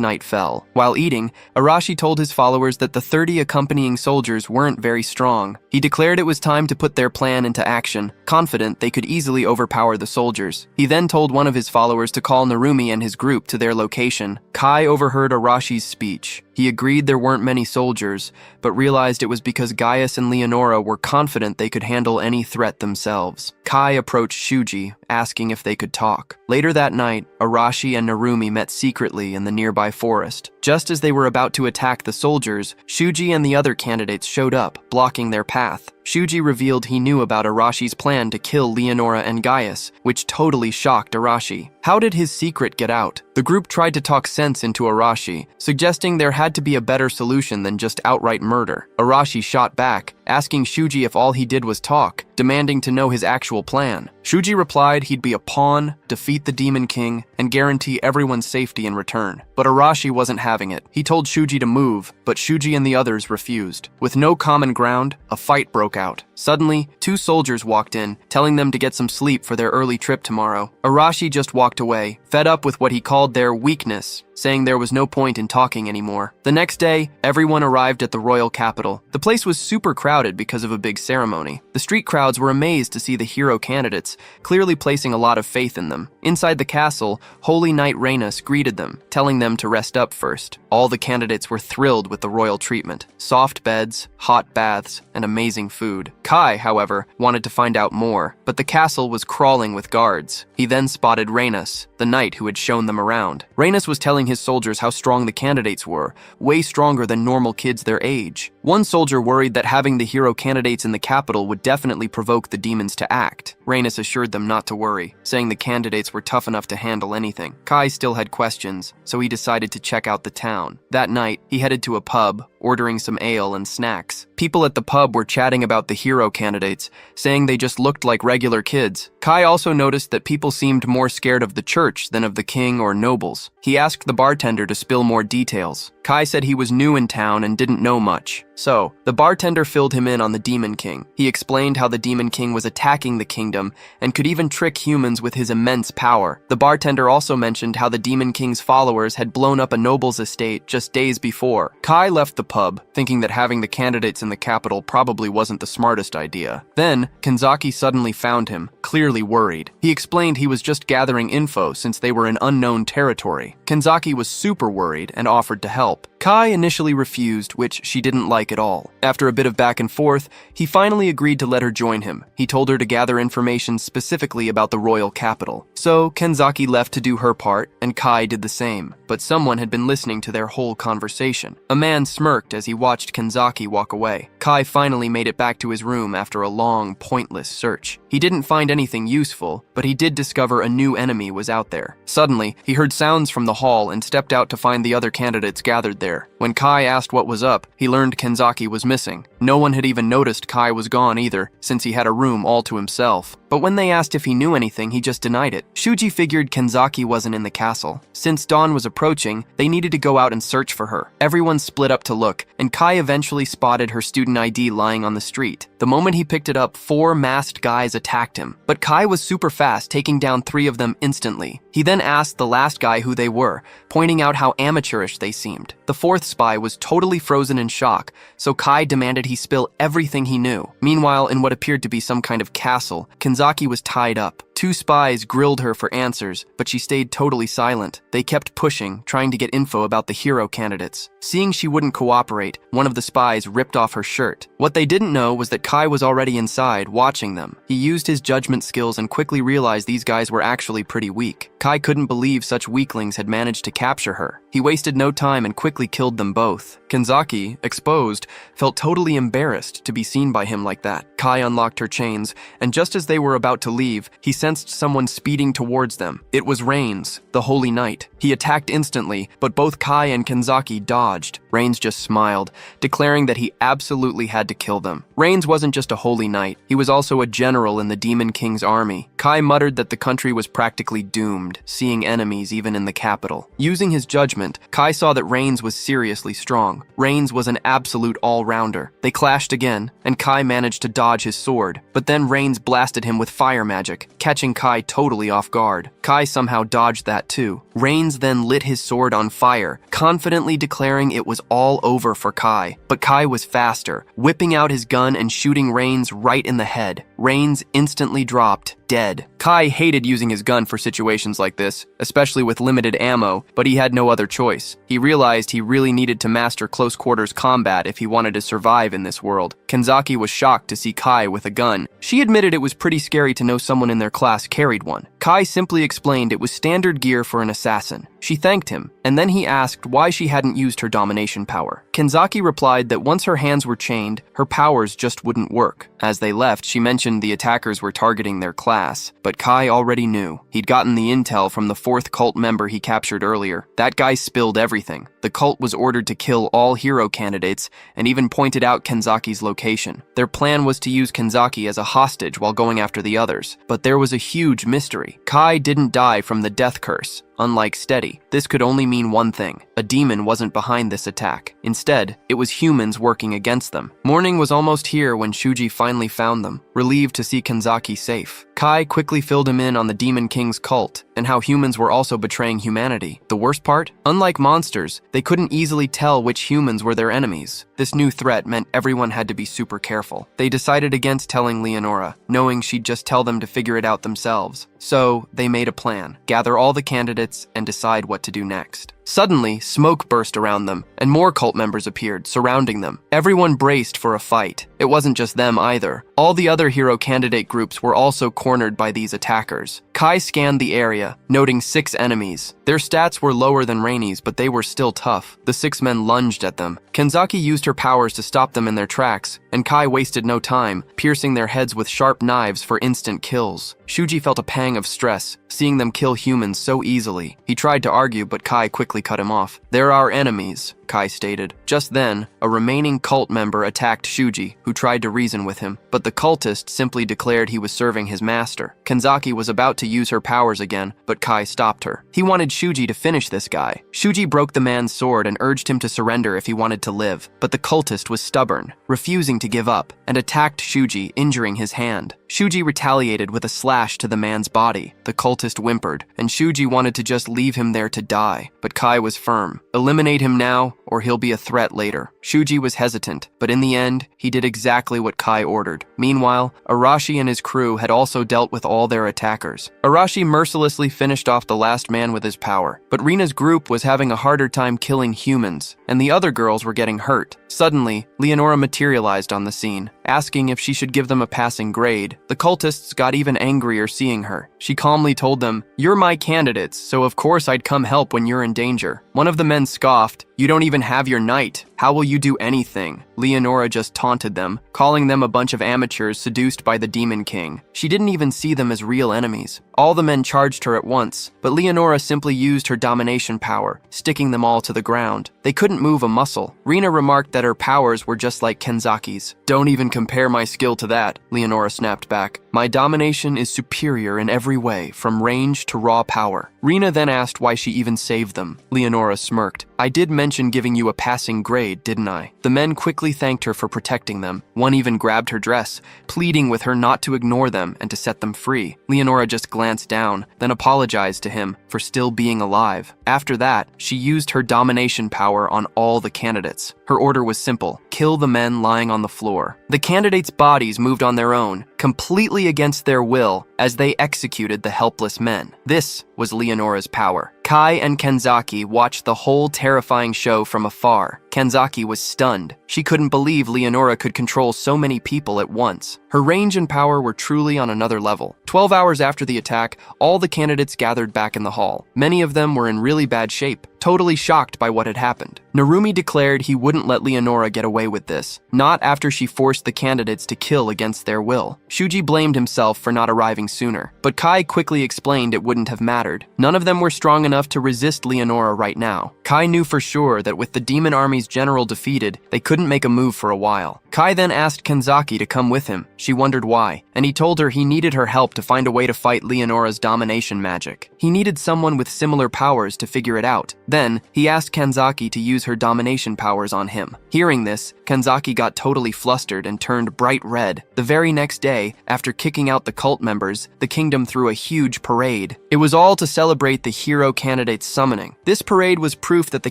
Night fell. While eating, Arashi told his followers that the 30 accompanying soldiers weren't very strong. He declared it was time to put their plan into action, confident they could easily overpower the soldiers. He then told one of his followers to call Narumi and his group to their location. Kai overheard Arashi's speech. He agreed there weren't many soldiers, but realized it was because Gaius and Leonora were confident they could handle any threat themselves. Kai approached Shuji, asking if they could talk. Later that night, Arashi and Narumi met secretly in the nearby forest. Just as they were about to attack the soldiers, Shuji and the other candidates showed up, blocking their path. Shuji revealed he knew about Arashi's plan to kill Leonora and Gaius, which totally shocked Arashi. How did his secret get out? The group tried to talk sense into Arashi, suggesting there had to be a better solution than just outright murder. Arashi shot back, asking Shuji if all he did was talk, demanding to know his actual plan. Shuji replied he'd be a pawn, defeat the Demon King, and guarantee everyone's safety in return. But Arashi wasn't having it. He told Shuji to move, but Shuji and the others refused. With no common ground, a fight broke out. Suddenly, 2 soldiers walked in, telling them to get some sleep for their early trip tomorrow. Arashi just walked away, fed up with what he called their weakness, saying there was no point in talking anymore. The next day, everyone arrived at the royal capital. The place was super crowded because of a big ceremony. The street crowds were amazed to see the hero candidates, clearly placing a lot of faith in them. Inside the castle, Holy Knight Rhaenys greeted them, telling them to rest up first. All the candidates were thrilled with the royal treatment. Soft beds, hot baths, and amazing food. Kai, however, wanted to find out more, but the castle was crawling with guards. He then spotted Rhaenys, the knight who had shown them around. Rhaenys was telling his soldiers how strong the candidates were, way stronger than normal kids their age. One soldier worried that having the hero candidates in the capital would definitely provoke the demons to act. Rhaenys assured them not to worry, saying the candidates were tough enough to handle anything. Kai still had questions, so he decided to check out the town. That night, he headed to a pub, ordering some ale and snacks. People at the pub were chatting about the hero candidates, saying they just looked like regular kids. Kai also noticed that people seemed more scared of the church than of the king or nobles. He asked the bartender to spill more details. Kai said he was new in town and didn't know much. So, the bartender filled him in on the Demon King. He explained how the Demon King was attacking the kingdom and could even trick humans with his immense power. The bartender also mentioned how the Demon King's followers had blown up a noble's estate just days before. Kai left the pub, thinking that having the candidates in the capital probably wasn't the smartest idea. Then, Kanzaki suddenly found him, clearly worried. He explained he was just gathering info since they were in unknown territory. Kanzaki was super worried and offered to help. Kai initially refused, which she didn't like at all. After a bit of back and forth, he finally agreed to let her join him. He told her to gather information specifically about the royal capital. So, Kanzaki left to do her part, and Kai did the same. But someone had been listening to their whole conversation. A man smirked as he watched Kanzaki walk away. Kai finally made it back to his room after a long, pointless search. He didn't find anything useful, but he did discover a new enemy was out there. Suddenly, he heard sounds from the hall and stepped out to find the other candidates gathered there. When Kai asked what was up, he learned Kanzaki was missing. No one had even noticed Kai was gone either, since he had a room all to himself. But when they asked if he knew anything, he just denied it. Shuji figured Kanzaki wasn't in the castle. Since dawn was approaching, they needed to go out and search for her. Everyone split up to look, and Kai eventually spotted her student ID lying on the street. The moment he picked it up, 4 masked guys attacked him. But Kai was super fast, taking down 3 of them instantly. He then asked the last guy who they were, pointing out how amateurish they seemed. The 4th spy was totally frozen in shock, so Kai demanded he spill everything he knew. Meanwhile, in what appeared to be some kind of castle, Kanzaki was tied up. 2 spies grilled her for answers, but she stayed totally silent. They kept pushing, trying to get info about the hero candidates. Seeing she wouldn't cooperate, one of the spies ripped off her shirt. What they didn't know was that Kai was already inside, watching them. He used his judgment skills and quickly realized these guys were actually pretty weak. Kai couldn't believe such weaklings had managed to capture her. He wasted no time and quickly killed them both. Kanzaki, exposed, felt totally embarrassed to be seen by him like that. Kai unlocked her chains, and just as they were about to leave, he sensed someone speeding towards them. It was Rhaenys, the Holy Knight. He attacked instantly, but both Kai and Kanzaki dodged. Rhaenys just smiled, declaring that he absolutely had to kill them. Rhaenys wasn't just a Holy Knight, he was also a general in the Demon King's army. Kai muttered that the country was practically doomed, seeing enemies even in the capital. Using his judgment, movement, Kai saw that Reigns was seriously strong. Reigns was an absolute all-rounder. They clashed again, and Kai managed to dodge his sword, but then Reigns blasted him with fire magic, catching Kai totally off guard. Kai somehow dodged that too. Reigns then lit his sword on fire, confidently declaring it was all over for Kai. But Kai was faster, whipping out his gun and shooting Reigns right in the head. Reigns instantly dropped, dead. Kai hated using his gun for situations like this, especially with limited ammo, but he had no other choice. He realized he really needed to master close-quarters combat if he wanted to survive in this world. Kenzaki was shocked to see Kai with a gun. She admitted it was pretty scary to know someone in their class carried one. Kai simply explained it was standard gear for an assassin. She thanked him, and then he asked why she hadn't used her domination power. Kenzaki replied that once her hands were chained, her powers just wouldn't work. As they left, she mentioned the attackers were targeting their class, but Kai already knew. He'd gotten the intel from the 4th cult member he captured earlier. That guy spilled everything. The cult was ordered to kill all hero candidates and even pointed out Kenzaki's location. Their plan was to use Kenzaki as a hostage while going after the others, but there was a huge mystery. Kai didn't die from the death curse. Unlike Steady, this could only mean one thing. A demon wasn't behind this attack. Instead, it was humans working against them. Morning was almost here when Shuji finally found them, relieved to see Kenzaki safe. Kai quickly filled him in on the Demon King's cult and how humans were also betraying humanity. The worst part? Unlike monsters, they couldn't easily tell which humans were their enemies. This new threat meant everyone had to be super careful. They decided against telling Leonora, knowing she'd just tell them to figure it out themselves. So, they made a plan, gather all the candidates, and decide what to do next. Suddenly, smoke burst around them, and more cult members appeared, surrounding them. Everyone braced for a fight. It wasn't just them either. All the other hero candidate groups were also cornered by these attackers. Kai scanned the area, noting 6 enemies. Their stats were lower than Rainey's, but they were still tough. The 6 men lunged at them. Kenzaki used her powers to stop them in their tracks, and Kai wasted no time, piercing their heads with sharp knives for instant kills. Shuji felt a pang of stress, seeing them kill humans so easily. He tried to argue, but Kai quickly cut him off. "They're our enemies," Kai stated. Just then, a remaining cult member attacked Shuji, who tried to reason with him, but the cultist simply declared he was serving his master. Kenzaki was about to use her powers again, but Kai stopped her. He wanted Shuji to finish this guy. Shuji broke the man's sword and urged him to surrender if he wanted to live, but the cultist was stubborn, refusing to give up, and attacked Shuji, injuring his hand. Shuji retaliated with a slash to the man's body. The cultist whimpered, and Shuji wanted to just leave him there to die, but Kai was firm. "Eliminate him now, or he'll be a threat later." Shuji was hesitant, but in the end, he did exactly what Kai ordered. Meanwhile, Arashi and his crew had also dealt with all their attackers. Arashi mercilessly finished off the last man with his power, but Rina's group was having a harder time killing humans, and the other girls were getting hurt. Suddenly, Leonora materialized on the scene, asking if she should give them a passing grade. The cultists got even angrier seeing her. She calmly told them, "You're my candidates, so of course I'd come help when you're in danger." One of the men scoffed, "You don't even have your knight. How will you do anything?" Leonora just taunted them, calling them a bunch of amateurs seduced by the Demon King. She didn't even see them as real enemies. All the men charged her at once, but Leonora simply used her domination power, sticking them all to the ground. They couldn't move a muscle. Rina remarked that her powers were just like Kenzaki's. "Don't even compare my skill to that," Leonora snapped back. "My domination is superior in every way, from range to raw power." Rina then asked why she even saved them. Leonora smirked. "I did mention giving you a passing grade, didn't I?" The men quickly thanked her for protecting them. One even grabbed her dress, pleading with her not to ignore them and to set them free. Leonora just glanced down, then apologized to him for still being alive. After that, she used her domination power on all the candidates. Her order was simple: kill the men lying on the floor. The candidates' bodies moved on their own, completely against their will, as they executed the helpless men. This was Leonora's power. Kai and Kenzaki watched the whole terrifying show from afar. Kenzaki was stunned. She couldn't believe Leonora could control so many people at once. Her range and power were truly on another level. 12 hours after the attack, all the candidates gathered back in the hall. Many of them were in really bad shape, totally shocked by what had happened. Narumi declared he wouldn't let Leonora get away with this, not after she forced the candidates to kill against their will. Shuji blamed himself for not arriving sooner, but Kai quickly explained it wouldn't have mattered. None of them were strong enough to resist Leonora right now. Kai knew for sure that with the demon army's Arashi's general defeated, they couldn't make a move for a while. Kai then asked Kanzaki to come with him. She wondered why, and he told her he needed her help to find a way to fight Leonora's domination magic. He needed someone with similar powers to figure it out. Then, he asked Kanzaki to use her domination powers on him. Hearing this, Kanzaki got totally flustered and turned bright red. The very next day, after kicking out the cult members, the kingdom threw a huge parade. It was all to celebrate the hero candidates' summoning. This parade was proof that the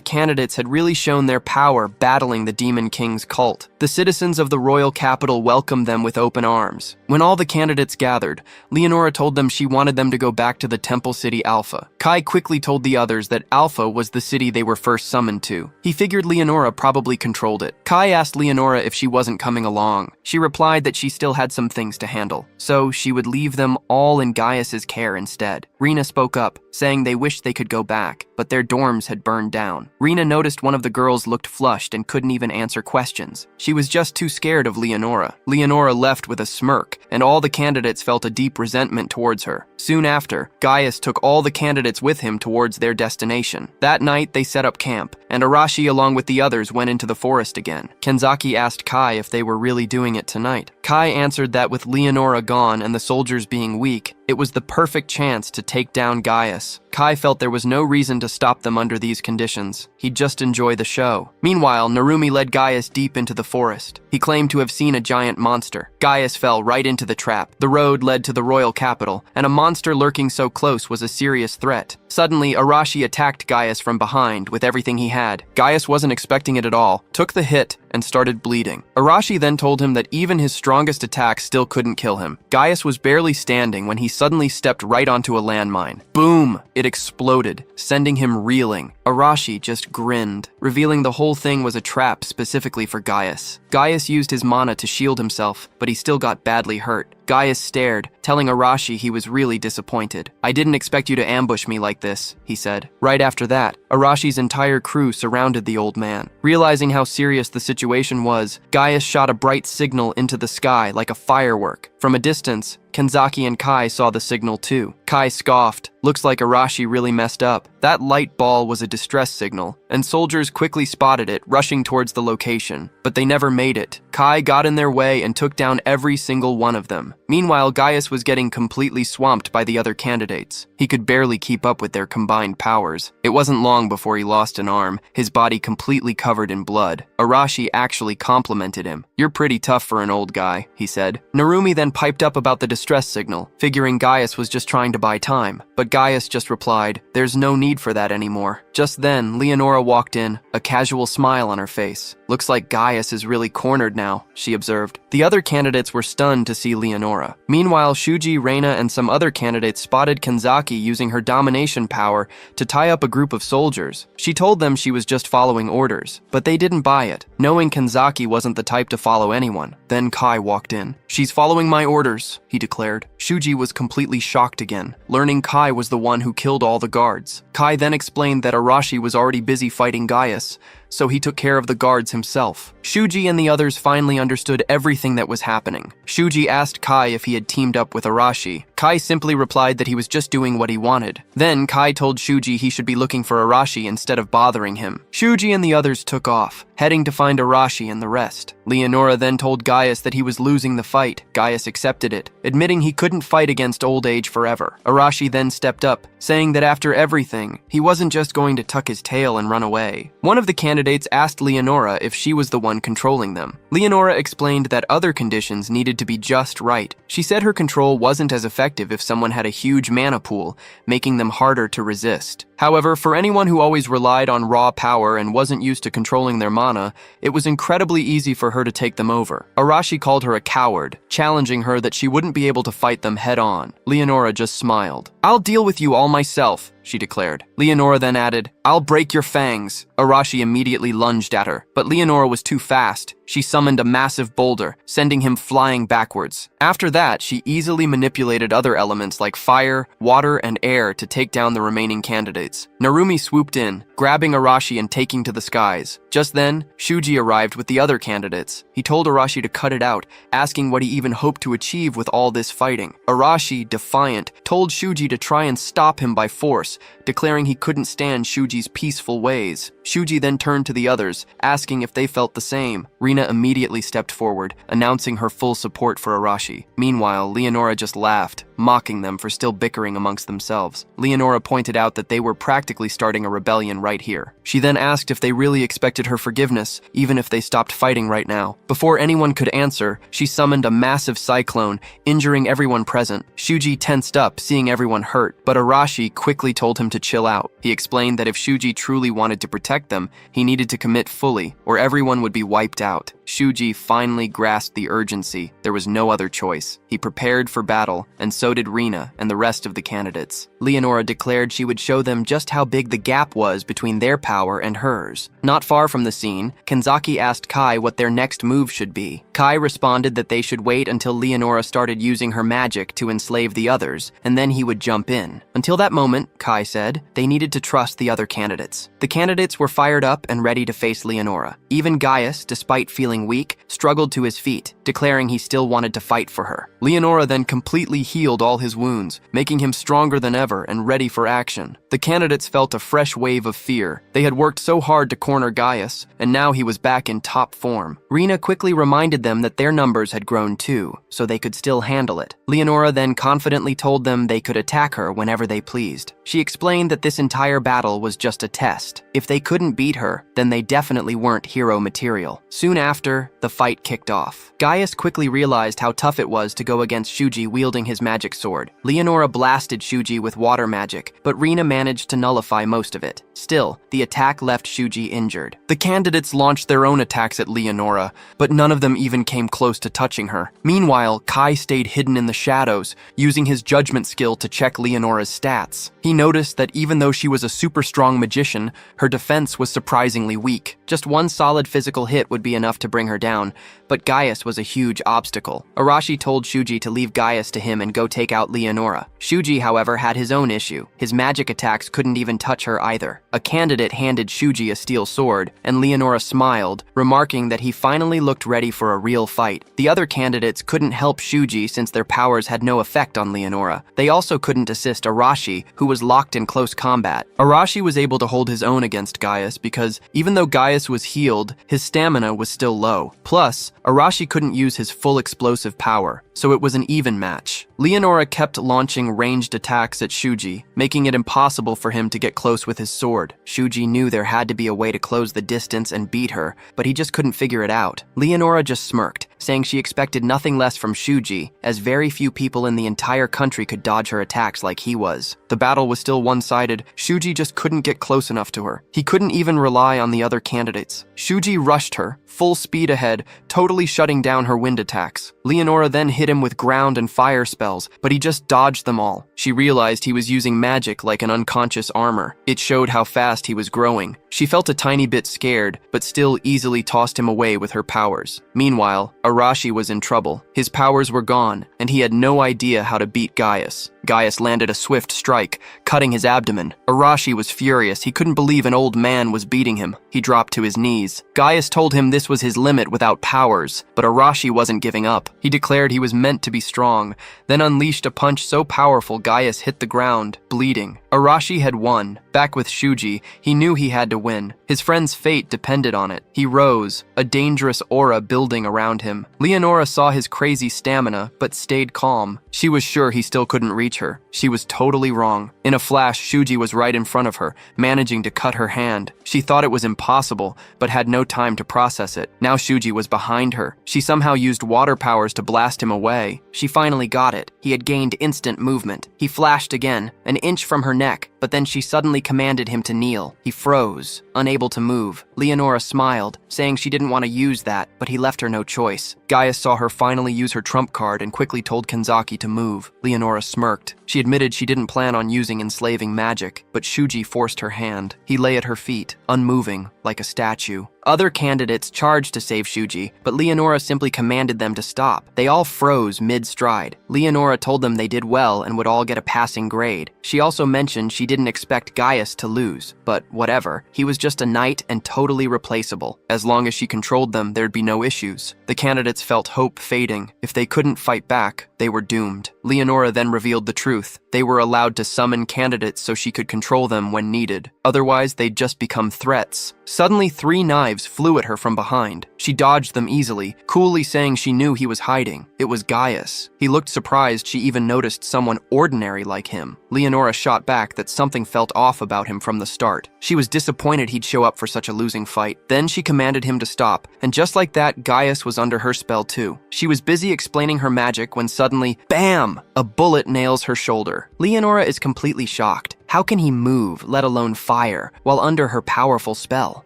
candidates had really shown their power battling the Demon King's cult. The citizens of the royal capital welcomed them with open arms. When all the candidates gathered, Leonora told them she wanted them to go back to the temple city Alpha. Kai quickly told the others that Alpha was the city they were first summoned to. He figured Leonora probably controlled it. Kai asked Leonora if she wasn't coming along. She replied that she still had some things to handle, so she would leave them all in Gaius's care instead. Rena spoke up, saying they wished they could go back, but their dorms had burned down. Rena noticed one of the girls looked flushed and couldn't even answer questions. She was just too scared of Leonora. Leonora left with a smirk, and all the candidates felt a deep resentment towards her. Soon after, Gaius took all the candidates with him towards their destination. That night, they set up camp, and Arashi along with the others went into the forest again. Kanzaki asked Kai if they were really doing it tonight. Kai answered that with Leonora gone and the soldiers being weak, it was the perfect chance to take down Gaius. Kai felt there was no reason to stop them under these conditions. He'd just enjoy the show. Meanwhile, Narumi led Gaius deep into the forest. He claimed to have seen a giant monster. Gaius fell right into the trap. The road led to the royal capital, and a monster lurking so close was a serious threat. Suddenly, Arashi attacked Gaius from behind with everything he had. Gaius wasn't expecting it at all, took the hit, and started bleeding. Arashi then told him that even his strongest attack still couldn't kill him. Gaius was barely standing when he suddenly stepped right onto a landmine. Boom! It exploded, sending him reeling. Arashi just grinned, revealing the whole thing was a trap specifically for Gaius. Gaius used his mana to shield himself, but he still got badly hurt. Gaius stared, telling Arashi he was really disappointed. "I didn't expect you to ambush me like this," he said. Right after that, Arashi's entire crew surrounded the old man. Realizing how serious the situation was, Gaius shot a bright signal into the sky like a firework. From a distance, Kanzaki and Kai saw the signal too. Kai scoffed. "Looks like Arashi really messed up." That light ball was a distress signal, and soldiers quickly spotted it, rushing towards the location. But they never made it. Kai got in their way and took down every single one of them. Meanwhile, Gaius was getting completely swamped by the other candidates. He could barely keep up with their combined powers. It wasn't long before he lost an arm, his body completely covered in blood. Arashi actually complimented him. "You're pretty tough for an old guy," he said. Narumi then piped up about the distress signal, figuring Gaius was just trying to buy time. But Gaius just replied, "There's no need for that anymore." Just then, Leonora walked in, a casual smile on her face. "Looks like Gaius is really cornered now," she observed. The other candidates were stunned to see Leonora. Meanwhile, Shuji, Reina, and some other candidates spotted Kanzaki using her domination power to tie up a group of soldiers. She told them she was just following orders, but they didn't buy it, knowing Kanzaki wasn't the type to follow anyone. Then Kai walked in. "She's following my orders," he declared. Shuji was completely shocked again, learning Kai was the one who killed all the guards. Kai then explained that Arashi was already busy fighting Gaius, so he took care of the guards himself. Shuji and the others finally understood everything that was happening. Shuji asked Kai if he had teamed up with Arashi. Kai simply replied that he was just doing what he wanted. Then Kai told Shuji he should be looking for Arashi instead of bothering him. Shuji and the others took off, heading to find Arashi and the rest. Leonora then told Gaius that he was losing the fight. Gaius accepted it, admitting he couldn't fight against old age forever. Arashi then stepped up, saying that after everything, he wasn't just going to tuck his tail and run away. One of the candidates asked Leonora if she was the one controlling them. Leonora explained that other conditions needed to be just right. She said her control wasn't as effective if someone had a huge mana pool, making them harder to resist. However, for anyone who always relied on raw power and wasn't used to controlling their mana, it was incredibly easy for her to take them over. Arashi called her a coward, challenging her that she wouldn't be able to fight them head-on. Leonora just smiled. "I'll deal with you all myself," she declared. Leonora then added, "I'll break your fangs." Arashi immediately lunged at her, but Leonora was too fast. She summoned a massive boulder, sending him flying backwards. After that, she easily manipulated other elements like fire, water, and air to take down the remaining candidates. Narumi swooped in, grabbing Arashi and taking to the skies. Just then, Shuji arrived with the other candidates. He told Arashi to cut it out, asking what he even hoped to achieve with all this fighting. Arashi, defiant, told Shuji to try and stop him by force, declaring he couldn't stand Shuji's peaceful ways. Shuji then turned to the others, asking if they felt the same. Rina immediately stepped forward, announcing her full support for Arashi. Meanwhile, Leonora just laughed, mocking them for still bickering amongst themselves. Leonora pointed out that they were practically starting a rebellion right here. She then asked if they really expected her forgiveness, even if they stopped fighting right now. Before anyone could answer, she summoned a massive cyclone, injuring everyone present. Shuji tensed up, seeing everyone hurt, but Arashi quickly told him to chill out. He explained that if Shuji truly wanted to protect them, he needed to commit fully, or everyone would be wiped out. Shuji finally grasped the urgency. There was no other choice. He prepared for battle, and so did Rina and the rest of the candidates. Leonora declared she would show them just how big the gap was between their power and hers. Not far from the scene, Kanzaki asked Kai what their next move should be. Kai responded that they should wait until Leonora started using her magic to enslave the others, and then he would jump in. Until that moment, Kai said, they needed to trust the other candidates. The candidates were fired up and ready to face Leonora. Even Gaius, despite feeling weak, struggled to his feet, declaring he still wanted to fight for her. Leonora then completely healed all his wounds, making him stronger than ever and ready for action. The candidates felt a fresh wave of fear. They had worked so hard to corner Gaius, and now he was back in top form. Rina quickly reminded them that their numbers had grown too, so they could still handle it. Leonora then confidently told them they could attack her whenever they pleased. She explained that this entire battle was just a test. If they couldn't beat her, then they definitely weren't hero material. Soon after, the fight kicked off. Gaius quickly realized how tough it was to go against Shuji wielding his magic sword. Leonora blasted Shuji with water magic, but Rina managed to nullify most of it. Still, the attack left Shuji injured. The candidates launched their own attacks at Leonora, but none of them even came close to touching her. Meanwhile, Kai stayed hidden in the shadows, using his judgment skill to check Leonora's stats. He noticed that even though she was a super strong magician, her defense was surprisingly weak. Just one solid physical hit would be enough to bring her down, but Gaius was a huge obstacle. Arashi told Shuji to leave Gaius to him and go take out Leonora. Shuji, however, had his own issue. His magic attacks couldn't even touch her either. A candidate handed Shuji a steel sword, and Leonora smiled, remarking that he finally looked ready for a real fight. The other candidates couldn't help Shuji since their powers had no effect on Leonora. They also couldn't assist Arashi, who was locked in close combat. Arashi was able to hold his own against Gaius because, even though Gaius was healed, his stamina was still low. Plus, Arashi couldn't use his full explosive power, so it was an even match. Leonora kept launching ranged attacks at Shuji, making it impossible for him to get close with his sword. Shuji knew there had to be a way to close the distance and beat her, but he just couldn't figure it out. Leonora just smirked, saying she expected nothing less from Shuji, as very few people in the entire country could dodge her attacks like he was. The battle was still one-sided. Shuji just couldn't get close enough to her. He couldn't even rely on the other candidates. Shuji rushed her, full speed ahead, totally shutting down her wind attacks. Leonora then hit him with ground and fire spells, but he just dodged them all. She realized he was using magic like an unconscious armor. It showed how fast he was growing. She felt a tiny bit scared, but still easily tossed him away with her powers. Meanwhile, Arashi was in trouble. His powers were gone, and he had no idea how to beat Gaius. Gaius landed a swift strike, cutting his abdomen. Arashi was furious. He couldn't believe an old man was beating him. He dropped to his knees. Gaius told him this was his limit without powers, but Arashi wasn't giving up. He declared he was meant to be strong, then unleashed a punch so powerful Gaius hit the ground, bleeding. Arashi had won. Back with Shuji, he knew he had to win. His friend's fate depended on it. He rose, a dangerous aura building around him. Leonora saw his crazy stamina, but stayed calm. She was sure he still couldn't reach her. She was totally wrong. In a flash, Shuji was right in front of her, managing to cut her hand. She thought it was impossible, but had no time to process it. Now Shuji was behind her. She somehow used water powers to blast him away. She finally got it. He had gained instant movement. He flashed again, an inch from her neck, but then she suddenly commanded him to kneel. He froze, unable to move. Leonora smiled, saying she didn't want to use that, but he left her no choice. Gaius saw her finally use her trump card and quickly told Kanzaki to move. Leonora smirked. She admitted she didn't plan on using enslaving magic, but Shuji forced her hand. He lay at her feet, unmoving, like a statue. Other candidates charged to save Shuji, but Leonora simply commanded them to stop. They all froze mid-stride. Leonora told them they did well and would all get a passing grade. She also mentioned she didn't expect Gaius to lose, but whatever. He was just a knight and totally replaceable. As long as she controlled them, there'd be no issues. The candidates felt hope fading. If they couldn't fight back, they were doomed. Leonora then revealed the truth. They were allowed to summon candidates so she could control them when needed. Otherwise, they'd just become threats. Suddenly, 3 knives flew at her from behind. She dodged them easily, coolly saying she knew he was hiding. It was Gaius. He looked surprised she even noticed someone ordinary like him. Leonora shot back that something felt off about him from the start. She was disappointed he'd show up for such a losing fight. Then she commanded him to stop, and just like that, Gaius was under her spell too. She was busy explaining her magic when suddenly, BAM! A bullet nails her shoulder. Leonora is completely shocked. How can he move, let alone fire, while under her powerful spell?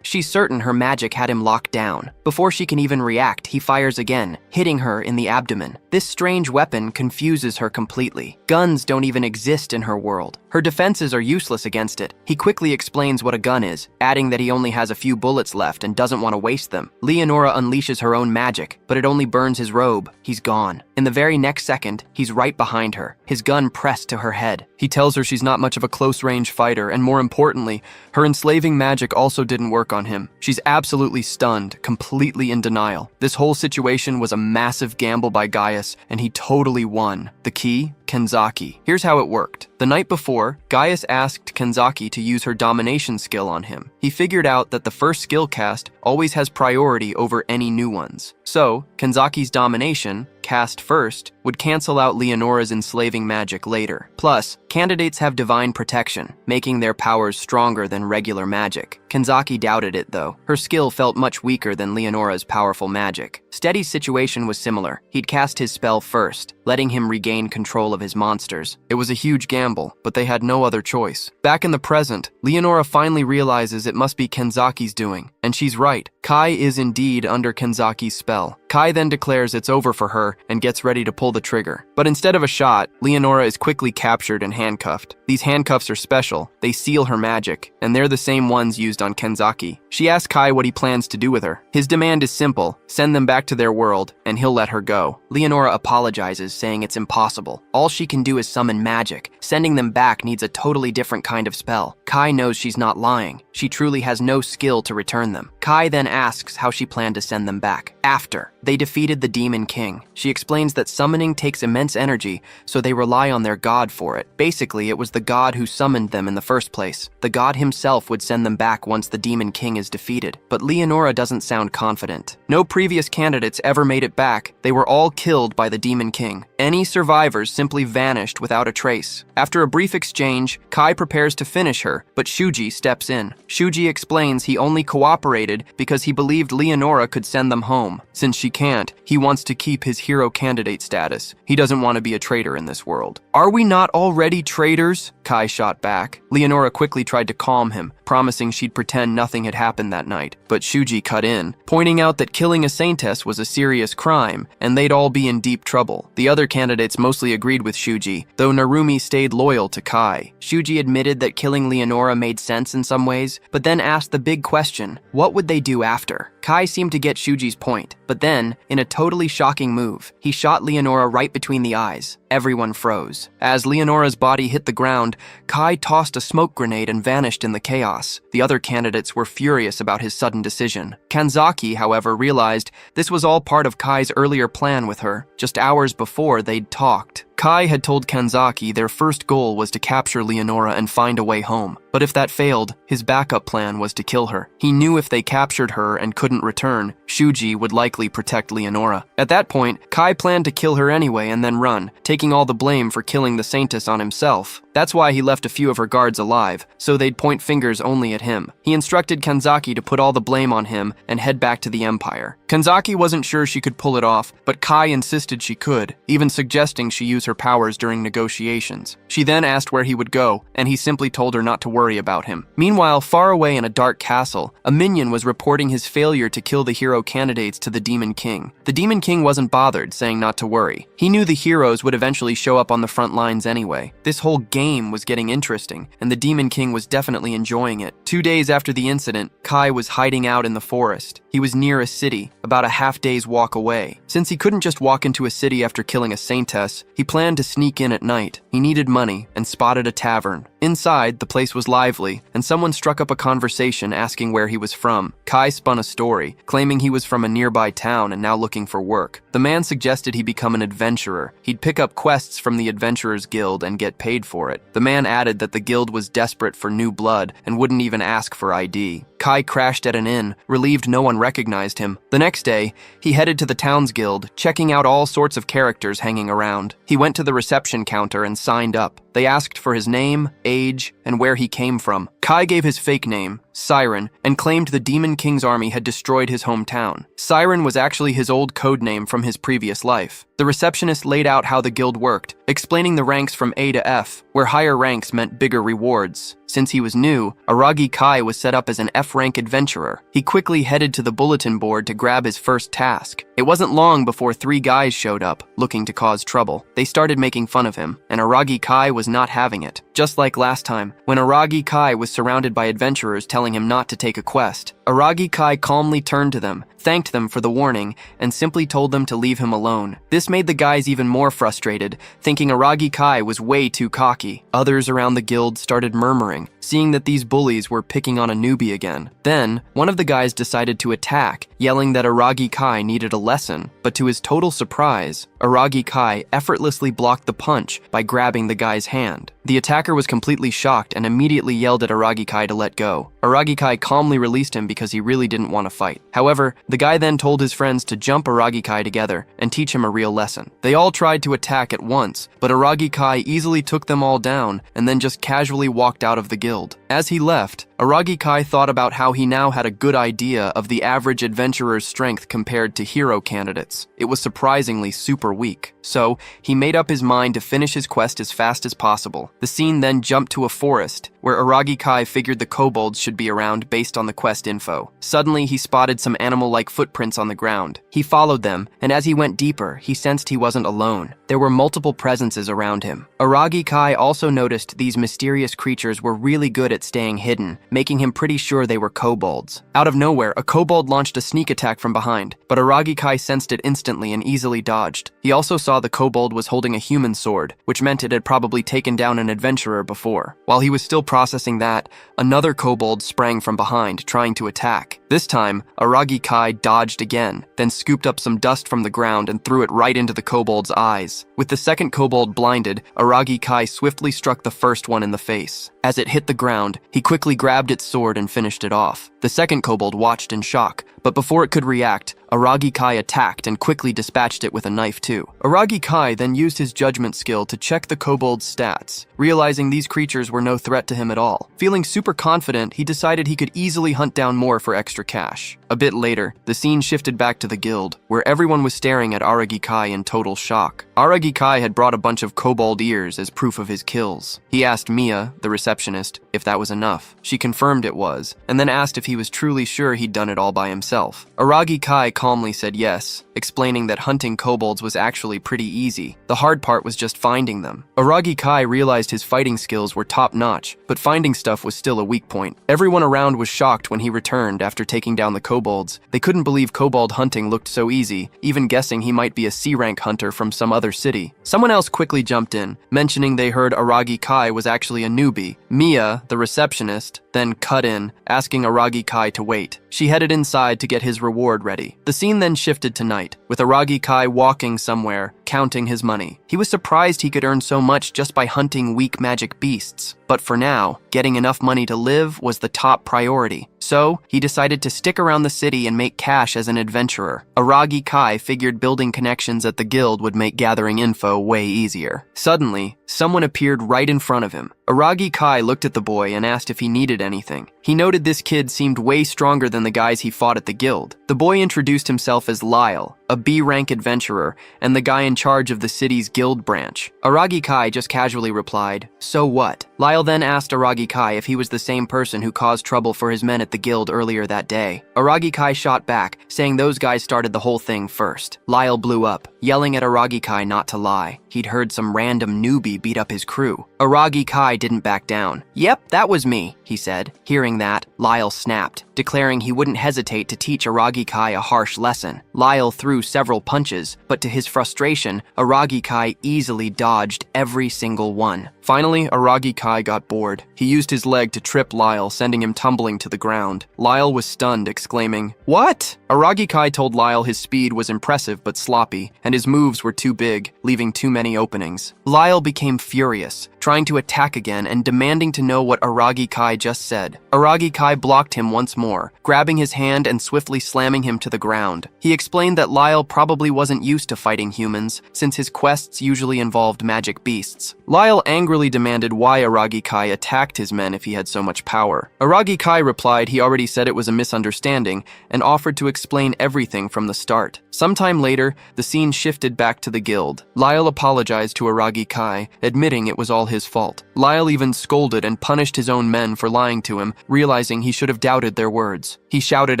She's certain her magic had him locked down. Before she can even react, he fires again, hitting her in the abdomen. This strange weapon confuses her completely. Guns don't even exist in her world. Her defenses are useless against it. He quickly explains what a gun is, adding that he only has a few bullets left and doesn't want to waste them. Leonora unleashes her own magic, but it only burns his robe. He's gone. In the very next second, he's right behind her, his gun pressed to her head. He tells her she's not much of a close-range fighter, and more importantly, her enslaving magic also didn't work on him. She's absolutely stunned, completely in denial. This whole situation was a massive gamble by Gaius, and he totally won. The key? Kenzaki. Here's how it worked. The night before, Gaius asked Kenzaki to use her domination skill on him. He figured out that the first skill cast always has priority over any new ones. So, Kenzaki's domination, cast first, would cancel out Leonora's enslaving magic later. Plus, candidates have divine protection, making their powers stronger than regular magic. Kenzaki doubted it though. Her skill felt much weaker than Leonora's powerful magic. Steady's situation was similar. He'd cast his spell first, letting him regain control of his monsters. It was a huge gamble, but they had no other choice. Back in the present, Leonora finally realizes it must be Kenzaki's doing, and she's right. Kai is indeed under Kenzaki's spell. Kai then declares it's over for her and gets ready to pull the trigger. But instead of a shot, Leonora is quickly captured and handcuffed. These handcuffs are special. They seal her magic, and they're the same ones used on Kenzaki. She asks Kai what he plans to do with her. His demand is simple: send them back to their world, and he'll let her go. Leonora apologizes, saying it's impossible. All she can do is summon magic. Sending them back needs a totally different kind of spell. Kai knows she's not lying. She truly has no skill to return them. Kai then asks how she planned to send them back. After they defeated the Demon King, she explains that summoning takes immense energy, so they rely on their god for it. Basically, it was the god who summoned them in the first place. The god himself would send them back once the Demon King is defeated. But Leonora doesn't sound confident. No previous candidates ever made it back. They were all killed by the Demon King. Any survivors simply vanished without a trace. After a brief exchange, Kai prepares to finish her, but Shuji steps in. Shuji explains he only cooperated because he believed Leonora could send them home. Since she can't, he wants to keep his hero candidate status. He doesn't want to be a traitor in this world. Are we not already traitors? Kai shot back. Leonora quickly tried to calm him, promising she'd pretend nothing had happened that night. But Shuji cut in, pointing out that killing a saintess was a serious crime, and they'd all be in deep trouble. The other candidates mostly agreed with Shuji, though Narumi stayed loyal to Kai. Shuji admitted that killing Leonora made sense in some ways, but then asked the big question: what would they do after? Kai seemed to get Shuji's point, but then, in a totally shocking move, he shot Leonora right between the eyes. Everyone froze. As Leonora's body hit the ground, Kai tossed a smoke grenade and vanished in the chaos. The other candidates were furious about his sudden decision. Kanzaki, however, realized this was all part of Kai's earlier plan with her. Just hours before, they'd talked. Kai had told Kanzaki their first goal was to capture Leonora and find a way home. But if that failed, his backup plan was to kill her. He knew if they captured her and couldn't return, Shuji would likely protect Leonora. At that point, Kai planned to kill her anyway and then run, taking all the blame for killing the Saintess on himself. That's why he left a few of her guards alive, so they'd point fingers only at him. He instructed Kanzaki to put all the blame on him and head back to the Empire. Kanzaki wasn't sure she could pull it off, but Kai insisted she could, even suggesting she use her powers during negotiations. She then asked where he would go, and he simply told her not to worry about him. Meanwhile, far away in a dark castle, a minion was reporting his failure easier to kill the hero candidates to the Demon King. The Demon King wasn't bothered, saying not to worry. He knew the heroes would eventually show up on the front lines anyway. This whole game was getting interesting, and the Demon King was definitely enjoying it. 2 days after the incident, Kai was hiding out in the forest. He was near a city, about a half-day's walk away. Since he couldn't just walk into a city after killing a saintess, he planned to sneak in at night. He needed money and spotted a tavern. Inside, the place was lively, and someone struck up a conversation asking where he was from. Kai spun a story, claiming he was from a nearby town and now looking for work. The man suggested he become an adventurer. He'd pick up quests from the Adventurers Guild and get paid for it. The man added that the guild was desperate for new blood and wouldn't even ask for ID. Kai crashed at an inn, relieved no one recognized him. The next day, he headed to the town's guild, checking out all sorts of characters hanging around. He went to the reception counter and signed up. They asked for his name, age, and where he came from. Kai gave his fake name, Siren, and claimed the Demon King's army had destroyed his hometown. Siren was actually his old code name from his previous life. The receptionist laid out how the guild worked, explaining the ranks from A to F, where higher ranks meant bigger rewards. Since he was new, Aragi Kai was set up as an F-rank adventurer. He quickly headed to the bulletin board to grab his first task. It wasn't long before 3 guys showed up, looking to cause trouble. They started making fun of him, and Aragi Kai was not having it. Just like last time, when Aragi Kai was surrounded by adventurers telling him not to take a quest, Aragi Kai calmly turned to them, thanked them for the warning, and simply told them to leave him alone. This made the guys even more frustrated, thinking Aragi Kai was way too cocky. Others around the guild started murmuring, seeing that these bullies were picking on a newbie again. Then, one of the guys decided to attack, yelling that Aragi Kai needed a lesson, but to his total surprise, Aragi Kai effortlessly blocked the punch by grabbing the guy's hand. The attacker was completely shocked and immediately yelled at Aragi Kai to let go. Aragi Kai calmly released him because he really didn't want to fight. However, the guy then told his friends to jump Aragi Kai together and teach him a real lesson. They all tried to attack at once, but Aragi Kai easily took them all down and then just casually walked out of the guild. As he left, Aragi Kai thought about how he now had a good idea of the average adventurer's strength compared to hero candidates. It was surprisingly super weak. So, he made up his mind to finish his quest as fast as possible. The scene then jumped to a forest, where Aragi Kai figured the kobolds should be around based on the quest info. Suddenly, he spotted some animal-like footprints on the ground. He followed them, and as he went deeper, he sensed he wasn't alone. There were multiple presences around him. Aragi Kai also noticed these mysterious creatures were really good at staying hidden, making him pretty sure they were kobolds. Out of nowhere, a kobold launched a sneak attack from behind, but Aragi Kai sensed it instantly and easily dodged. He also saw the kobold was holding a human sword, which meant it had probably taken down an adventurer before. While he was still processing that, another kobold sprang from behind, trying to attack. This time, Aragi Kai dodged again, then scooped up some dust from the ground and threw it right into the kobold's eyes. With the second kobold blinded, Aragi Kai swiftly struck the first one in the face. As it hit the ground, he quickly grabbed its sword and finished it off. The second kobold watched in shock, but before it could react, Aragi Kai attacked and quickly dispatched it with a knife too. Aragi Kai then used his judgment skill to check the kobold's stats, realizing these creatures were no threat to him at all. Feeling super confident, he decided he could easily hunt down more for extra cash. A bit later, the scene shifted back to the guild, where everyone was staring at Aragi Kai in total shock. Aragi Kai had brought a bunch of kobold ears as proof of his kills. He asked Mia, the receptionist, if that was enough. She confirmed it was, and then asked if he was truly sure he'd done it all by himself. Aragi Kai calmly said yes, explaining that hunting kobolds was actually pretty easy. The hard part was just finding them. Aragi Kai realized his fighting skills were top-notch, but finding stuff was still a weak point. Everyone around was shocked when he returned after taking down the kobolds. They couldn't believe kobold hunting looked so easy, even guessing he might be a C-rank hunter from some other city. Someone else quickly jumped in, mentioning they heard Aragi Kai was actually a newbie. Mia, the receptionist, then cut in, asking Aragi Kai to wait. She headed inside to get his reward ready. The scene then shifted to night, with Aragi Kai walking somewhere, counting his money. He was surprised he could earn so much just by hunting weak magic beasts. But for now, getting enough money to live was the top priority. So, he decided to stick around the city and make cash as an adventurer. Aragi Kai figured building connections at the guild would make gathering info way easier. Suddenly, someone appeared right in front of him. Aragi Kai looked at the boy and asked if he needed anything. He noted this kid seemed way stronger than the guys he fought at the guild. The boy introduced himself as Lyle, a B-rank adventurer, and the guy in charge of the city's guild branch. Aragi Kai just casually replied, "So what?" Lyle then asked Aragi Kai if he was the same person who caused trouble for his men at the guild earlier that day. Aragi Kai shot back, saying those guys started the whole thing first. Lyle blew up, yelling at Aragi Kai not to lie. He'd heard some random newbie beat up his crew. Aragi Kai didn't back down. "Yep, that was me," he said. Hearing that, Lyle snapped, declaring he wouldn't hesitate to teach Aragi Kai a harsh lesson. Lyle threw several punches, but to his frustration, Aragi Kai easily dodged every single one. Finally, Aragi Kai got bored. He used his leg to trip Lyle, sending him tumbling to the ground. Lyle was stunned, exclaiming, "What?" Aragi Kai told Lyle his speed was impressive but sloppy, and his moves were too big, leaving too many openings. Lyle became furious, trying to attack again and demanding to know what Aragi Kai just said. Aragi Kai blocked him once more, grabbing his hand and swiftly slamming him to the ground. He explained that Lyle probably wasn't used to fighting humans, since his quests usually involved magic beasts. Lyle angrily demanded why Aragi Kai attacked his men if he had so much power. Aragi Kai replied he already said it was a misunderstanding and offered to explain everything from the start. Sometime later, the scene shifted back to the guild. Lyle apologized to Aragi Kai, admitting it was all his fault. Lyle even scolded and punished his own men for lying to him, realizing he should have doubted their words. He shouted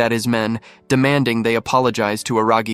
at his men, demanding they apologize to Aragi